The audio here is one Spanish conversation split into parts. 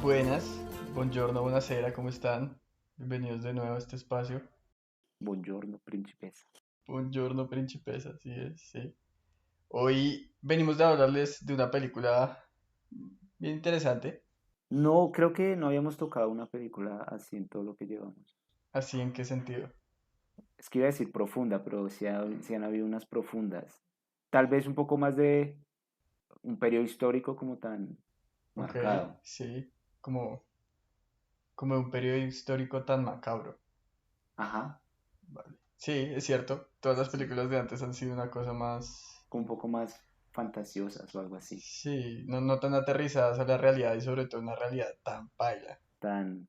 Buenas, buongiorno, buonasera, ¿cómo están? Bienvenidos de nuevo a este espacio. Buongiorno, principessa. Buongiorno, principesa, así es, sí. Hoy venimos de hablarles de una película bien interesante, No, creo que no habíamos tocado una película así en todo lo que llevamos. así en qué sentido. Es que iba a decir profunda, pero sí han habido unas profundas. Tal vez un poco más de un periodo histórico como tan Ok, marcado. sí, como un periodo histórico tan macabro. Ajá, Vale. Sí, es cierto, todas las sí. películas de antes han sido una cosa más, Como un poco más fantasiosas o algo así. sí, no tan aterrizadas a la realidad y sobre todo una realidad tan paila. Tan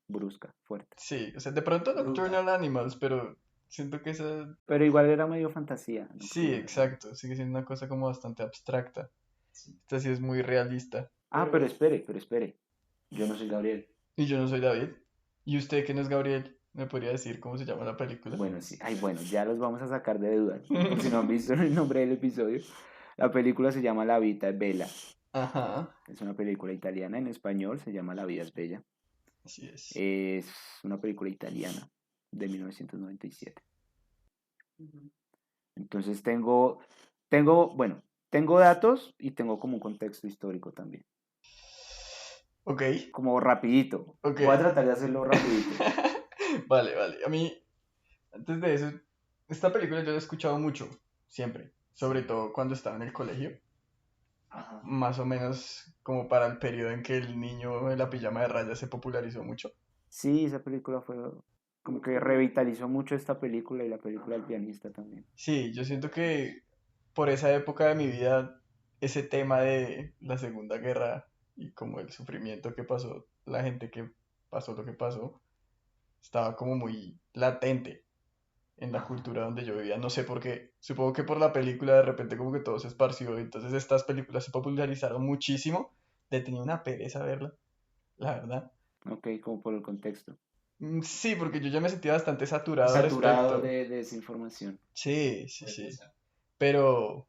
brusca, fuerte. Sí, o sea, de pronto Brutal. Nocturnal Animals, pero siento que esa. Pero igual era medio fantasía, Sí, Nocturnal. exacto, sigue siendo una cosa como bastante abstracta. Sí. Esta sí es muy realista. Ah, pero espere. Yo no soy Gabriel. Y yo no soy David. ¿Y usted que no es Gabriel? ¿Me podría decir cómo se llama la película? Bueno, sí. Ay, bueno, ya los vamos a sacar de dudas. Por si no han visto el nombre del episodio. La película se llama La Vita es Bella. Ajá, Es una película italiana, en español se llama La vida es bella. así es. Es una película italiana de 1997. Ujú. Entonces bueno, tengo datos y tengo como un contexto histórico también. Ok, Como rapidito. ok. Voy a tratar de hacerlo rapidito. Vale, vale. A mí, antes de eso, esta película yo la he escuchado mucho, siempre. Sobre Sí. todo cuando estaba en el colegio. Ajá. Más o menos como para el periodo en que el niño en la pijama de rayas se popularizó mucho. Sí, esa película fue como que revitalizó mucho esta película y la película del Ajá. pianista también. Sí, yo siento que por esa época de mi vida, ese tema de la Segunda Guerra y como el sufrimiento que pasó, la gente que pasó lo que pasó, estaba como muy latente en la Ajá. cultura donde yo vivía. No sé por qué. Supongo que por la película de repente como que todo se esparció. Entonces estas películas se popularizaron muchísimo. Le tenía una pereza verla, la verdad. Ok, como por el contexto. Sí, porque yo ya me sentía bastante saturado al Saturado respecto. de esa información. Sí, sí, Puede sí. ser. Pero,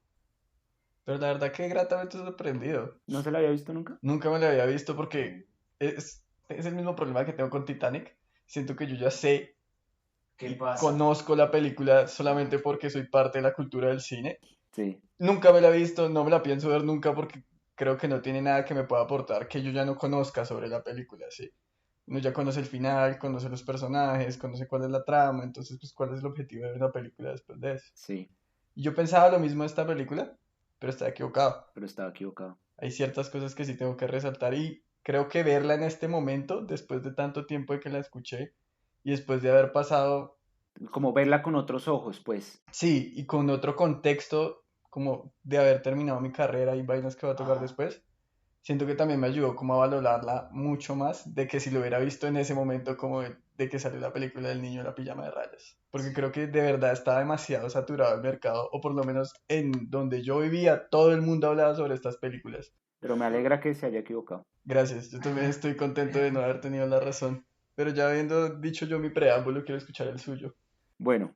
pero la verdad que gratamente sorprendido. ¿No se la había visto nunca? Nunca me la había visto Mm. porque es el mismo problema que tengo con Titanic. Siento que yo ya sé ¿Qué y pasa? conozco la película solamente Ajá. porque soy parte de la cultura del cine. Sí. Nunca me la he visto, no me la pienso ver nunca porque creo que no tiene nada que me pueda aportar que yo ya no conozca sobre la película, sí. Uno ya conoce el final, conoce los personajes, conoce cuál es la trama, entonces pues cuál es el objetivo de ver una película después de eso. Sí, Y yo pensaba lo mismo de esta película, pero estaba equivocado. pero estaba equivocado. Hay ciertas cosas que sí tengo que resaltar y creo que verla en este momento, después de tanto tiempo de que la escuché y después de haber pasado, Como verla con otros ojos, pues. sí, y con otro contexto, como de haber terminado mi carrera y vainas que va a tocar Ajá. después, siento que también me ayudó como a valorarla mucho más de que si lo hubiera visto en ese momento como de que salió la película del niño en la pijama de rayas. Porque Sí. creo que de verdad estaba demasiado saturado el mercado, o por lo menos en donde yo vivía, todo el mundo hablaba sobre estas películas. Pero me alegra que se haya equivocado. Gracias, yo también estoy contento de no haber tenido la razón. Pero ya habiendo dicho yo mi preámbulo, quiero escuchar el suyo. Bueno,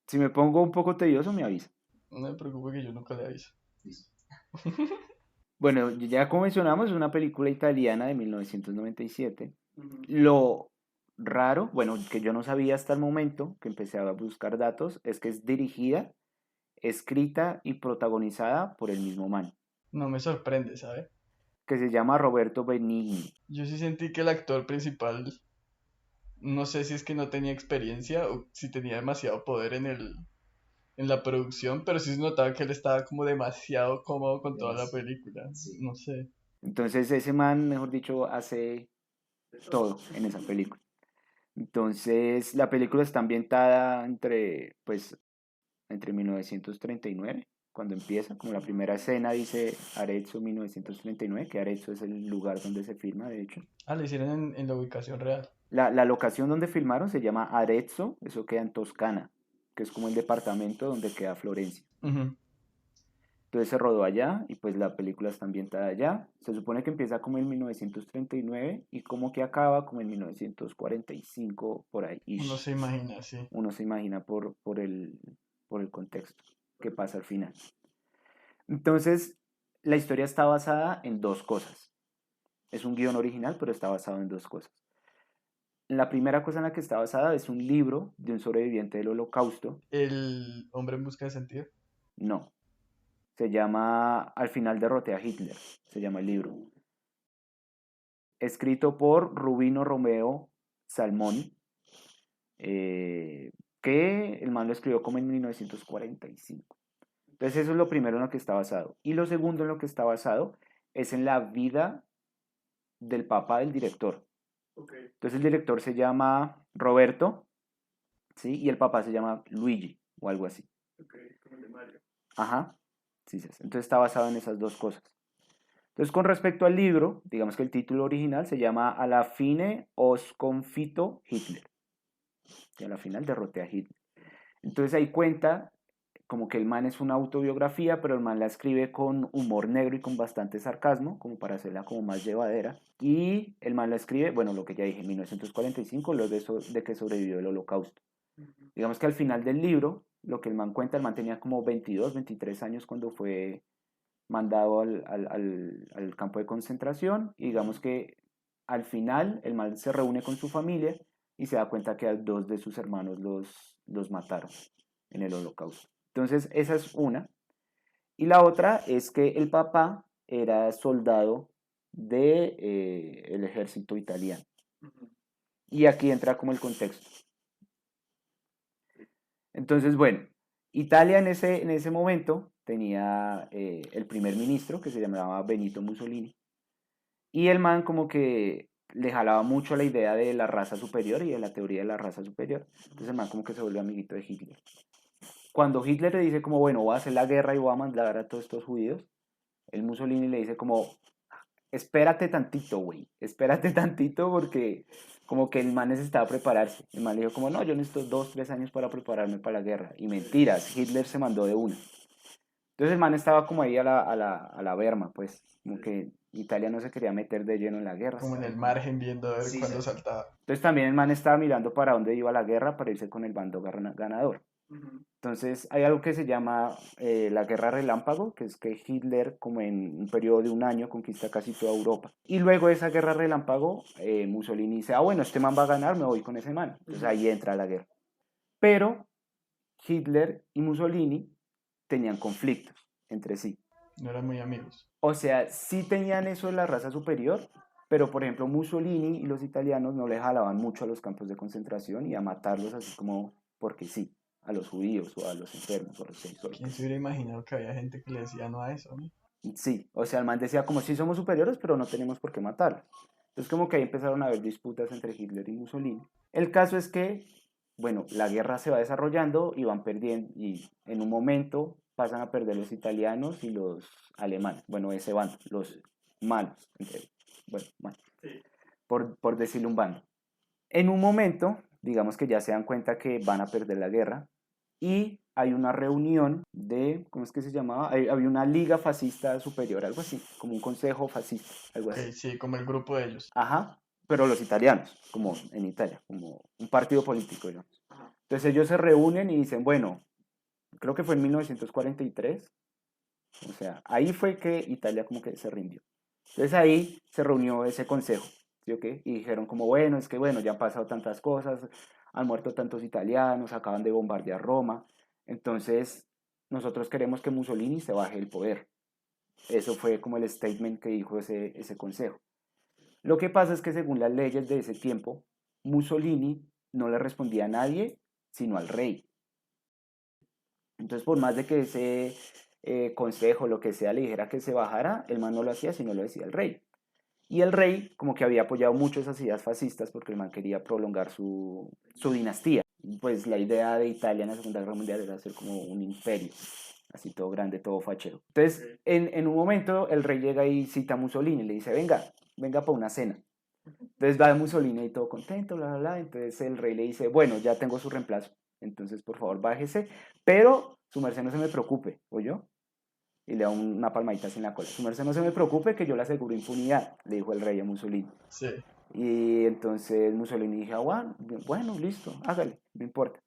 si me pongo un poco tedioso, me avisa. No me preocupe que yo nunca le aviso. Listo. Bueno, ya como mencionamos, es una película italiana de 1997. Ujú. Lo raro, bueno, que yo no sabía hasta el momento que empecé a buscar datos, es que es dirigida, escrita y protagonizada por el mismo man, No me sorprende, ¿sabe? que se llama Roberto Benigni. Yo sí sentí que el actor principal, no sé si es que no tenía experiencia o si tenía demasiado poder en la producción, pero sí se notaba que él estaba como demasiado cómodo con toda la Demasiado. película. Sí. No sé. Entonces ese man, mejor dicho, hace De todo. todo en esa película. Entonces la película está ambientada entre 1939, cuando empieza, como la primera escena dice Arezzo 1939, que Arezzo es el lugar donde se filma, de hecho. Ah, lo hicieron en la ubicación real. La locación donde filmaron se llama Arezzo, eso queda en Toscana, que es como el departamento donde queda Florencia. Ujú. Entonces se rodó allá y pues la película está ambientada allá. Se supone que empieza como en 1939 y como que acaba como en 1945 por ahí. Uno se imagina, sí. Uno se imagina por el contexto que pasa al final. Entonces, la historia está basada en dos cosas. Es un guión original, pero está basado en dos cosas. La primera cosa en la que está basada es un libro de un sobreviviente del Holocausto. El hombre en busca de sentido. No, se llama Al final derroté a Hitler, se llama el libro. Escrito por Rubino Romeo Salmón, que el man lo escribió como en 1945. Entonces eso es lo primero en lo que está basado. Y lo segundo en lo que está basado es en la vida del papá del director. Ok, Entonces el director se llama Roberto, ¿sí? Y el papá se llama Luigi o algo así. ok, como el de Mario. Ajá. Sí, sí, sí. Entonces está basado en esas dos cosas. Entonces con respecto al libro, digamos que el título original se llama Alla fine ho sconfitto Hitler. Y a la final derroté a Hitler. Entonces ahí cuenta como que el man es una autobiografía, pero el man la escribe con humor negro y con bastante sarcasmo, como para hacerla como más llevadera. Y el man la escribe, bueno, lo que ya dije, en 1945, luego de que sobrevivió el Holocausto. Ujú. Digamos que al final del libro, lo que el man cuenta, el man tenía como 22, 23 años cuando fue mandado al campo de concentración. Y digamos que al final el man se reúne con su familia y se da cuenta que a dos de sus hermanos los mataron en el Holocausto. Entonces, esa es una. Y la otra es que el papá era soldado del el ejército italiano. Ujú. Y aquí entra como el contexto. Entonces, bueno, Italia en ese momento tenía el primer ministro que se llamaba Benito Mussolini. Y el man como que le jalaba mucho la idea de la raza superior y de la teoría de la raza superior. Entonces el man como que se volvió amiguito de Hitler. Cuando Hitler le dice como, bueno, voy a hacer la guerra y voy a mandar a todos estos judíos, el Mussolini le dice como, espérate tantito, güey, espérate tantito porque como que el man necesitaba prepararse. El man le dijo como, no, yo necesito 2, 3 años para prepararme para la guerra. Y mentiras, Hitler se mandó de una. Entonces el man estaba como ahí a la berma, pues, como que Italia no se quería meter de lleno en la guerra. Como en el ¿Sabe? margen viendo a ver Sí, cuándo sí. saltaba. Entonces también el man estaba mirando para dónde iba la guerra para irse con el bando ganador. Ujú. Entonces hay algo que se llama la guerra relámpago, que es que Hitler como en un periodo de un año conquista casi toda Europa. Y luego de esa guerra relámpago, Mussolini dice, ah bueno, este man va a ganar, me voy con ese man. Entonces ahí entra la guerra. Pero Hitler y Mussolini tenían conflictos entre sí. No eran muy amigos. O sea, sí tenían eso de la raza superior, pero por ejemplo Mussolini y los italianos no le jalaban mucho a los campos de concentración y a matarlos así como porque sí, a los judíos o a los enfermos o a los seis o lo que ¿Quién se sea. hubiera imaginado que había gente que le decía no a eso, ¿no? Sí, o sea, el man decía como sí somos superiores, pero no tenemos por qué matarlos. Entonces como que ahí empezaron a haber disputas entre Hitler y Mussolini. El caso es que, bueno, la guerra se va desarrollando y van perdiendo, y en un momento pasan a perder los italianos y los alemanes. Bueno, ese bando, los malos, bueno, malos, Sí. por decirlo un bando. En un momento, digamos que ya se dan cuenta que van a perder la guerra y hay una reunión de, ¿cómo es que se llamaba? Había una liga fascista superior, algo así, como un consejo fascista, algo Ok, así. sí, como el grupo de ellos. Ajá, pero los italianos, como en Italia, como un partido político, digamos. Ajá. Entonces ellos se reúnen y dicen, bueno, creo que fue en 1943, o sea, ahí fue que Italia como que se rindió. Entonces ahí se reunió ese consejo, ¿sí o qué? Y dijeron como, bueno, es que bueno, ya han pasado tantas cosas, han muerto tantos italianos, acaban de bombardear Roma, entonces nosotros queremos que Mussolini se baje del poder. Eso fue como el statement que dijo ese consejo. Lo que pasa es que según las leyes de ese tiempo, Mussolini no le respondía a nadie, sino al rey. Entonces, por más de que ese consejo, lo que sea, le dijera que se bajara, el man no lo hacía, sino lo decía el rey. Y el rey como que había apoyado mucho esas ideas fascistas porque el man quería prolongar su dinastía. Pues la idea de Italia en la Segunda Guerra Mundial era ser como un imperio, así todo grande, todo fachero. Entonces, Ok. en un momento el rey llega y cita a Mussolini y le dice, venga, venga para una cena. Entonces va Mussolini y todo contento, bla, bla, bla. Entonces el rey le dice, bueno, ya tengo su reemplazo. Entonces, por favor, bájese. Pero su merced no se me preocupe, ¿oyó? Y le da una palmadita así en la cola. Su merced no se me preocupe que yo le aseguro impunidad, le dijo el rey a Mussolini. Sí. Y entonces Mussolini dijo, ah, bueno, listo, hágale, no importa.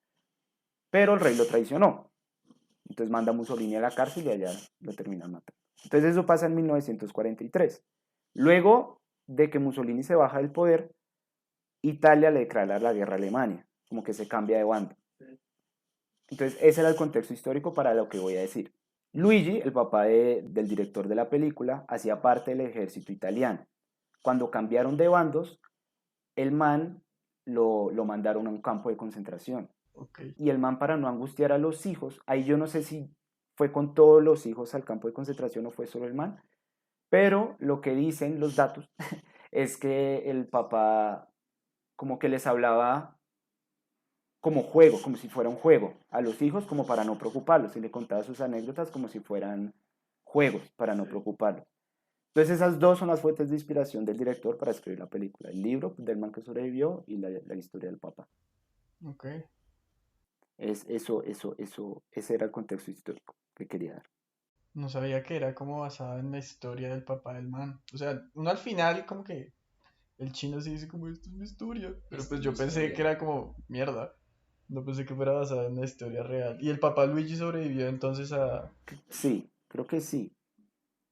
Pero el rey lo traicionó. Entonces manda a Mussolini a la cárcel y allá lo terminan matando. Entonces eso pasa en 1943. Luego de que Mussolini se baja del poder, Italia le declara la guerra a Alemania, como que se cambia de bando. Entonces, ese era el contexto histórico para lo que voy a decir. Luigi, el papá del director de la película, hacía parte del ejército italiano. Cuando cambiaron de bandos, el man lo mandaron a un campo de concentración. Ok. Y el man, para no angustiar a los hijos, ahí yo no sé si fue con todos los hijos al campo de concentración o fue solo el man, pero lo que dicen los datos es que el papá como que les hablaba como juego, como si fuera un juego, a los hijos como para no preocuparlos, y le contaba sus anécdotas como si fueran juegos para no preocuparlos. Entonces esas dos son las fuentes de inspiración del director para escribir la película, el libro del man que sobrevivió y la historia del papá. Ok. Ese era el contexto histórico que quería dar. No sabía que era como basada en la historia del papá del man. O sea, uno al final como que el chino sí dice como esto es mi historia. Pero Esta pues es yo mi pensé que historia. era como mierda. No pensé que fuera basada en la historia real. Y el papá Luigi sobrevivió entonces a... Sí, creo que sí.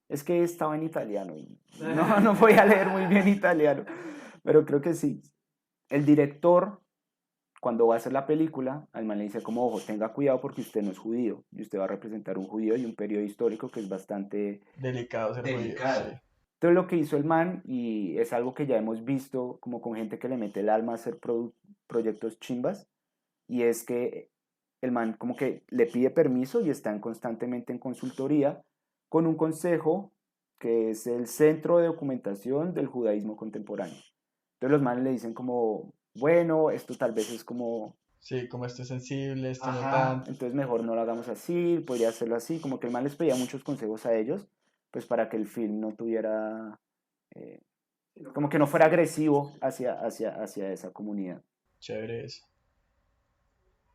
Es que estaba en italiano y no voy a leer muy bien italiano, pero creo que sí. El director, cuando va a hacer la película, al man le dice como, ojo, tenga cuidado porque usted no es judío y usted va a representar un judío y un periodo histórico que es bastante... Delicado ser judío, sí. Delicado. Entonces lo que hizo el man, y es algo que ya hemos visto como con gente que le mete el alma a hacer proyectos chimbas, y es que el man como que le pide permiso y están constantemente en consultoría con un consejo que es el Centro de Documentación del Judaísmo Contemporáneo. Entonces los manes le dicen como, bueno, esto tal vez es como, Sí, como esto es sensible, esto no Ajá. tanto. entonces mejor no lo hagamos así, podría hacerlo así, como que el man les pedía muchos consejos a ellos, pues para que el film no tuviera, eh, como que no fuera agresivo hacia esa comunidad. Chévere eso.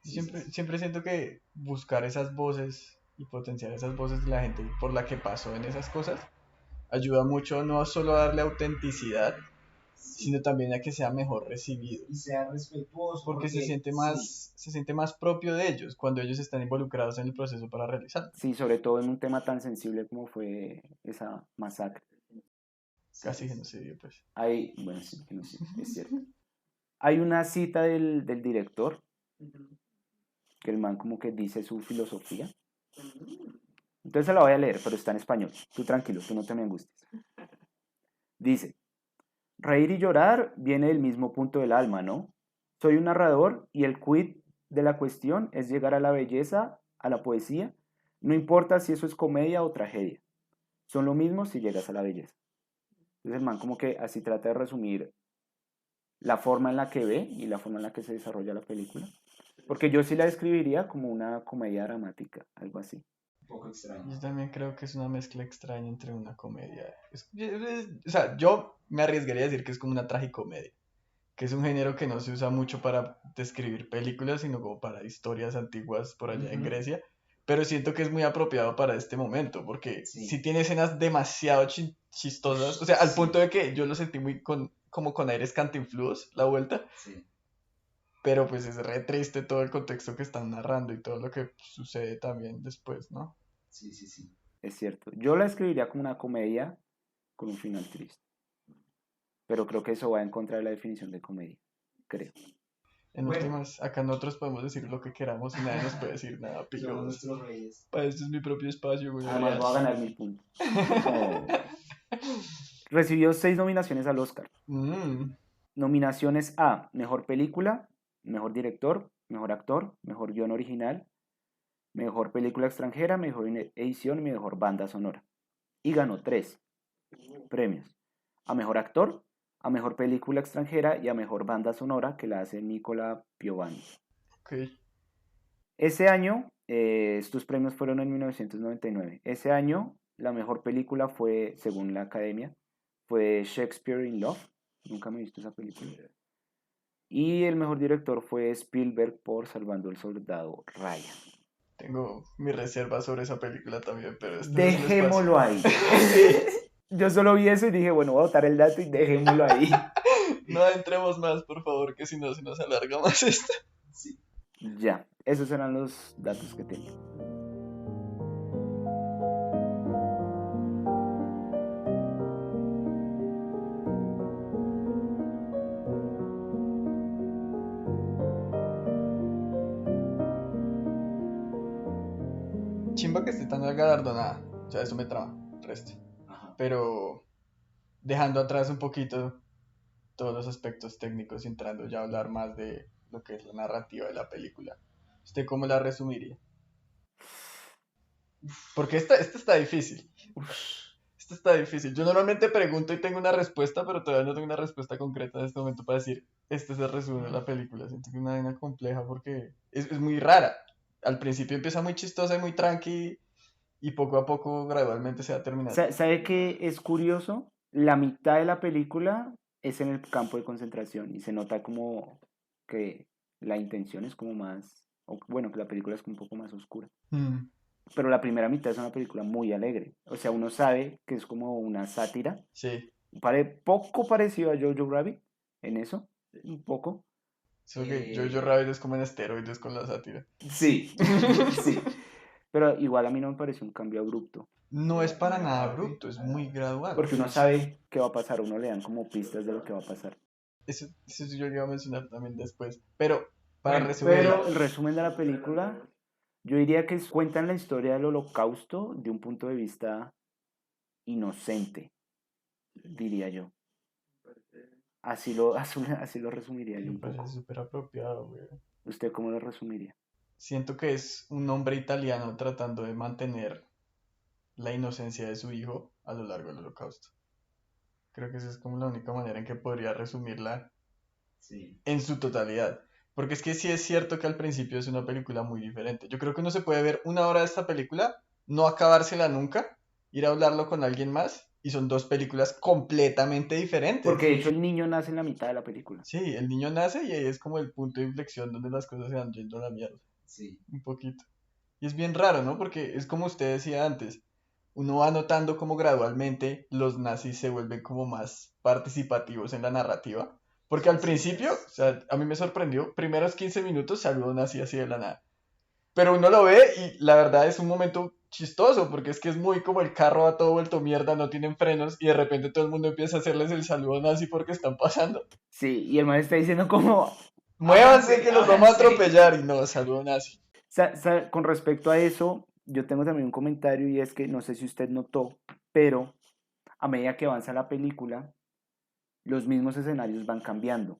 Yo Sí, sí, sí. siempre siento que buscar esas voces y potenciar esas voces de la gente por la que pasó en esas cosas ayuda mucho no solo a darle autenticidad, Sí. sino también a que sea mejor recibido. Y sea respetuoso Porque sí. se siente más propio de ellos cuando ellos están involucrados en el proceso para realizarlo. Sí, sobre todo en un tema tan sensible como fue esa masacre. Sí, Casi sí, sí. genocidio, pues. Hay, bueno, sí, que no sé, es cierto. Hay una cita del director, Ujú. que el man como que dice su filosofía. Ujú. Entonces se la voy a leer, pero está en español. Tú tranquilo, tú no te me angusties. Dice, reír y llorar viene del mismo punto del alma, ¿no? Soy un narrador y el quid de la cuestión es llegar a la belleza, a la poesía. No importa si eso es comedia o tragedia. Son lo mismo si llegas a la belleza. Entonces el man como que así trata de resumir la forma en la que ve y la forma en la que se desarrolla la película. Porque yo sí la describiría como una comedia dramática, algo así. Un poco extraño. Yo también creo que es una mezcla extraña entre una comedia. O sea, yo me arriesgaría a decir que es como una tragicomedia, que es un género que no se usa mucho para describir películas, sino como para historias antiguas por allá en Ujú. Grecia. Pero siento que es muy apropiado para este momento, porque Sí. si tiene escenas demasiado chistosas, o sea, al Sí. punto de que yo lo sentí como con aires cantinfluos la vuelta, Sí. pero pues es re triste todo el contexto que están narrando y todo lo que sucede también después, ¿no? Sí, sí, sí. Es cierto. Yo la escribiría como una comedia con un final triste. Pero creo que eso va en contra de la definición de comedia. Creo. En Bueno, últimas, acá nosotros podemos decir lo que queramos y nadie nos puede decir nada, somos pillos. nuestros reyes. Para esto es mi propio espacio, Además voy a gonorreas. ganar 1000 puntos. Oh. Recibió 6 nominaciones al Oscar. Mm, Nominaciones a Mejor Película, Mejor Director, Mejor Actor, Mejor Guión Original, Mejor Película Extranjera, Mejor Edición y Mejor Banda Sonora. Y ganó 3 premios. A Mejor Actor, a Mejor Película Extranjera y a Mejor Banda Sonora, que la hace Nicola Piovani. ok. Ese año, estos premios fueron en 1999. Ese año, la mejor película fue, según la academia, fue Shakespeare in Love. Nunca me he visto esa película. Y el mejor director fue Spielberg por Salvando al Soldado Ryan. Tengo mi reserva sobre esa película también, pero este no es el espacio. Dejémoslo ahí. Sí, Yo solo vi eso y dije, bueno, voy a botar el dato y dejémoslo ahí. no entremos más, por favor, que si no se nos alarga más esto. Sí. Ya, esos eran los datos que tenía. chimba que esté tan galardonada. O sea, eso me trama, el resto. Ajá. Pero dejando atrás un poquito todos los aspectos técnicos y entrando ya a hablar más de lo que es la narrativa de la película. ¿Usted cómo la resumiría? Porque esta está difícil. Esta está difícil. Yo normalmente pregunto y tengo una respuesta, pero todavía no tengo una respuesta concreta en este momento para decir, este es el resumen de la película. Siento que es una vaina compleja porque es muy rara. Al principio empieza muy chistosa y muy tranqui y poco a poco gradualmente se va terminando. ¿Sabe qué es curioso? La mitad de la película es en el campo de concentración y se nota como que la intención es como más, o bueno, que la película es un poco más oscura. Mm, Pero la primera mitad es una película muy alegre. O sea, uno sabe que es como una sátira, sí. poco parecido a Jojo Rabbit en eso, un poco. Eso que Jojo Eh, Rabbit es como en esteroides con la sátira. Sí, sí. Pero igual a mí no me pareció un cambio abrupto, No es la para primera nada parte, abrupto, es muy gradual. porque uno Uno sabe. sabe qué va a pasar, uno le dan como pistas de lo que va a pasar. Eso yo lo iba a mencionar también después. Pero, para Bueno, resumirla, Pero el resumen de la película, yo diría que cuentan la historia del holocausto de un punto de vista inocente, diría yo. Así lo resumiría yo me un parece poco. súper apropiado, güey. ¿Usted cómo lo resumiría? Siento que es un hombre italiano tratando de mantener la inocencia de su hijo a lo largo del holocausto. Creo que esa es como la única manera en que podría resumirla sí. en su totalidad. Porque es que sí es cierto que al principio es una película muy diferente. Yo creo que uno se puede ver una hora de esta película, no acabársela nunca, ir a hablarlo con alguien más, y son dos películas completamente Porque de diferentes. hecho el niño nace en la mitad de la película. Sí, el niño nace y ahí es como el punto de inflexión donde las cosas se van yendo a la mierda, Sí. un poquito. Y es bien raro, ¿no? Porque es como usted decía antes, uno va notando como gradualmente los nazis se vuelven como más participativos en la narrativa. Porque al Sí. principio, o sea, a mí me sorprendió, primeros 15 minutos salió un nazi así de la nada. Pero uno lo ve y la verdad es un momento chistoso, porque es que es muy como el carro va todo vuelto mierda, no tienen frenos y de repente todo el mundo empieza a hacerles el saludo nazi porque están pasando. Sí, y el man está diciendo como, Muévanse que los vamos a Avance. atropellar y no, saludo nazi. con respecto a eso, yo tengo también un comentario y es que no sé si usted notó, pero a medida que avanza la película, los mismos escenarios van cambiando.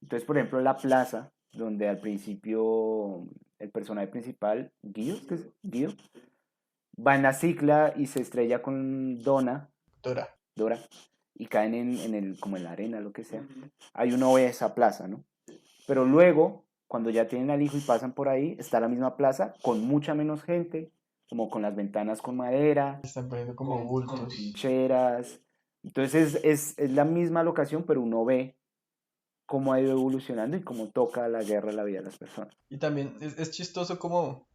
Entonces, por ejemplo, la plaza, donde al principio el personaje principal, Guido, va en la cicla y se estrella con Dora. Dora, y caen como en la arena, lo que sea. Ahí uno ve esa plaza, ¿no? Pero luego, cuando ya tienen al hijo y pasan por ahí, está la misma plaza con mucha menos gente, como con las ventanas con madera, Están poniendo como Con bultos. trincheras. Entonces es la misma locación, pero uno ve cómo ha ido evolucionando y cómo toca la guerra la vida de las personas. Y también es chistoso como,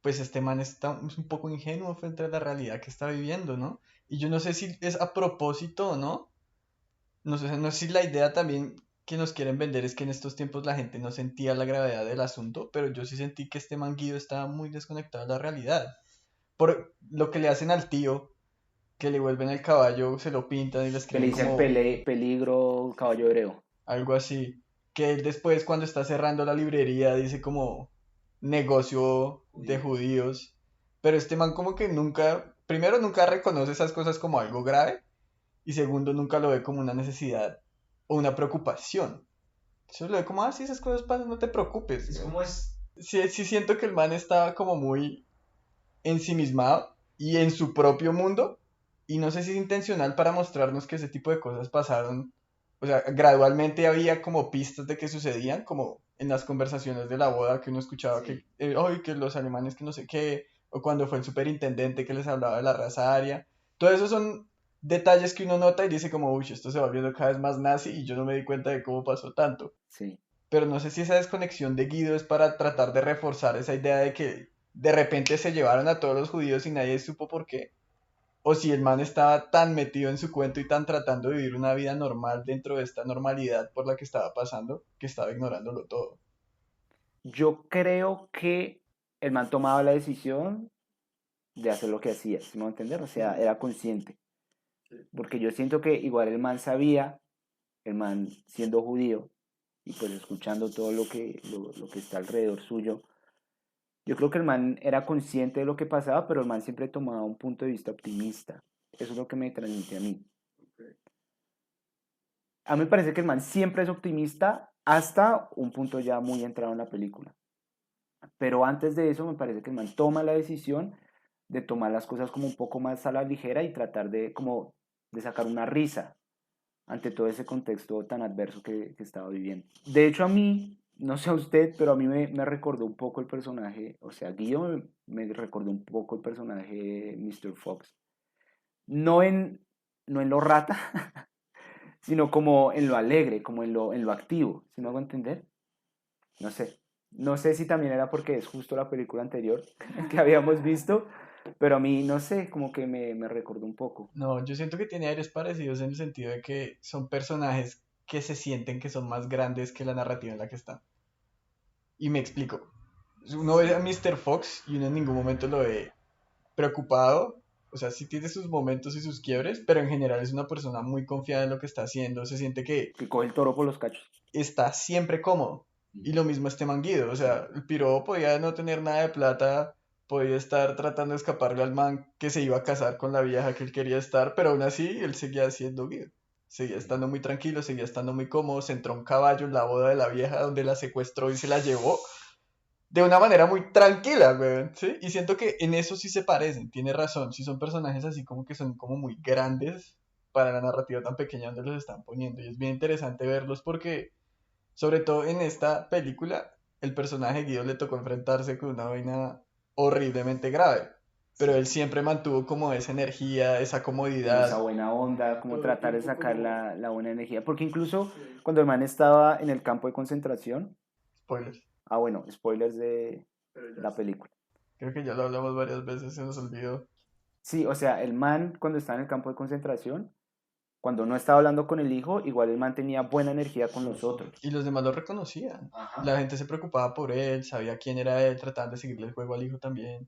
pues este man está es un poco ingenuo frente a la realidad que está viviendo, ¿no? Y yo no sé si es a propósito o no. No sé, no sé si la idea también que nos quieren vender es que en estos tiempos la gente no sentía la gravedad del asunto, pero yo sí sentí que este man Guido estaba muy desconectado de la realidad. Por lo que le hacen al tío, que le vuelven el caballo, se lo pintan y le Que le escriben dicen como peligro caballo hebreo. algo así. Que él después cuando está cerrando la librería dice como negocio de Judío. judíos. Pero este man como que nunca, primero nunca reconoce esas cosas como algo grave y segundo nunca lo ve como una necesidad o una preocupación. Solo lo ve como, ah, sí, esas cosas pasan, no te preocupes. Es como es. Sí, sí siento que el man estaba como muy ensimismado y en su propio mundo. Y no sé si es intencional para mostrarnos que ese tipo de cosas pasaron. O sea, gradualmente había como pistas de que sucedían, como en las conversaciones de la boda que uno escuchaba que, Sí. "Ay, que los alemanes que no sé qué, o cuando fue el superintendente que les hablaba de la raza aria. Todo eso son detalles que uno nota y dice como, uy, esto se va volviendo cada vez más nazi y yo no me di cuenta de cómo pasó tanto. Sí. Pero no sé si esa desconexión de Guido es para tratar de reforzar esa idea de que de repente se llevaron a todos los judíos y nadie supo por qué. O si el man estaba tan metido en su cuento y tan tratando de vivir una vida normal dentro de esta normalidad por la que estaba pasando, que estaba ignorándolo todo. Yo creo que el man tomaba la decisión de hacer lo que hacía, ¿sí me va a entender? O sea, era consciente. Porque yo siento que igual el man sabía, el man siendo judío, y pues escuchando todo lo que está alrededor suyo, Yo creo que el man era consciente de lo que pasaba, pero el man siempre tomaba un punto de vista optimista. Eso es lo que me transmite a mí. A mí me parece que el man siempre es optimista hasta un punto ya muy entrado en la película. Pero antes de eso me parece que el man toma la decisión de tomar las cosas como un poco más a la ligera y tratar de como de sacar una risa ante todo ese contexto tan adverso que estaba viviendo. De hecho, a mí, no sé a usted, pero a mí me recordó un poco el personaje, o sea, Guido me recordó un poco el personaje Mr. Fox. No en, no en lo rata, sino como en lo alegre, como en lo activo, ¿sí me hago entender? No sé. No sé si también era porque es justo la película anterior que habíamos visto, pero a mí, no sé, como que me recordó un poco. No, yo siento que tiene aires parecidos en el sentido de que son personajes que se sienten que son más grandes que la narrativa en la que están. Y me explico. Uno ve a Mr. Fox y uno en ningún momento lo ve preocupado. O sea, sí tiene sus momentos y sus quiebres, pero en general es una persona muy confiada en lo que está haciendo. Se siente que Que coge el toro por los cachos. está siempre cómodo. Y lo mismo este Manguido. O sea, el piro podía no tener nada de plata, podía estar tratando de escaparle al man que se iba a casar con la vieja que él quería estar, pero aún así él seguía siendo Guido. Seguía estando muy tranquilo, seguía estando muy cómodo. Se entró un caballo en la boda de la vieja donde la secuestró y se la llevó de una manera muy tranquila, weón, ¿sí? Y siento que en eso sí se parecen, tiene razón, sí son personajes así como que son como muy grandes para la narrativa tan pequeña donde los están poniendo. Y es bien interesante verlos porque, sobre todo en esta película, el personaje Guido le tocó enfrentarse con una vaina horriblemente grave. Pero él siempre mantuvo como esa energía, esa Como esa comodidad. buena onda, como tratar de sacar la buena energía. Porque incluso cuando el man estaba en el campo de concentración, Spoilers. bueno, spoilers de la película. Creo que ya lo hablamos varias veces, se nos olvidó. Sí, o sea, el man cuando estaba en el campo de concentración, cuando no estaba hablando con el hijo, igual el man tenía buena energía con los otros. Y los demás lo reconocían. Ajá. La gente se preocupaba por él, sabía quién era él, trataban de seguirle el juego al hijo también.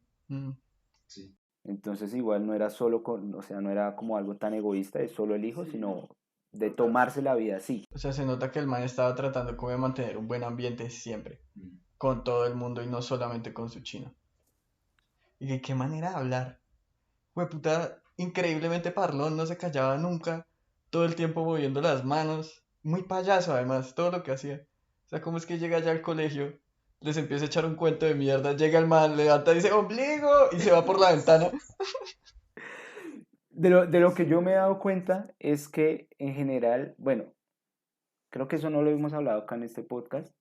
Sí. Entonces igual no era solo con, o sea, no era como algo tan egoísta de solo el hijo, sino de tomarse la vida así. O sea, se nota que el man estaba tratando como de mantener un buen ambiente siempre, con todo el mundo y no solamente con su chino. Y de qué manera de hablar. Puta, increíblemente parlón, no se callaba nunca, todo el tiempo moviendo las manos. Muy payaso además, todo lo que hacía. O sea, cómo es que llega ya al colegio, les empieza a echar un cuento de mierda, llega el man, levanta y dice ¡ombligo! Y se va por la ventana. De lo que yo me he dado cuenta es que en general, bueno, creo que eso no lo hemos hablado acá en este podcast,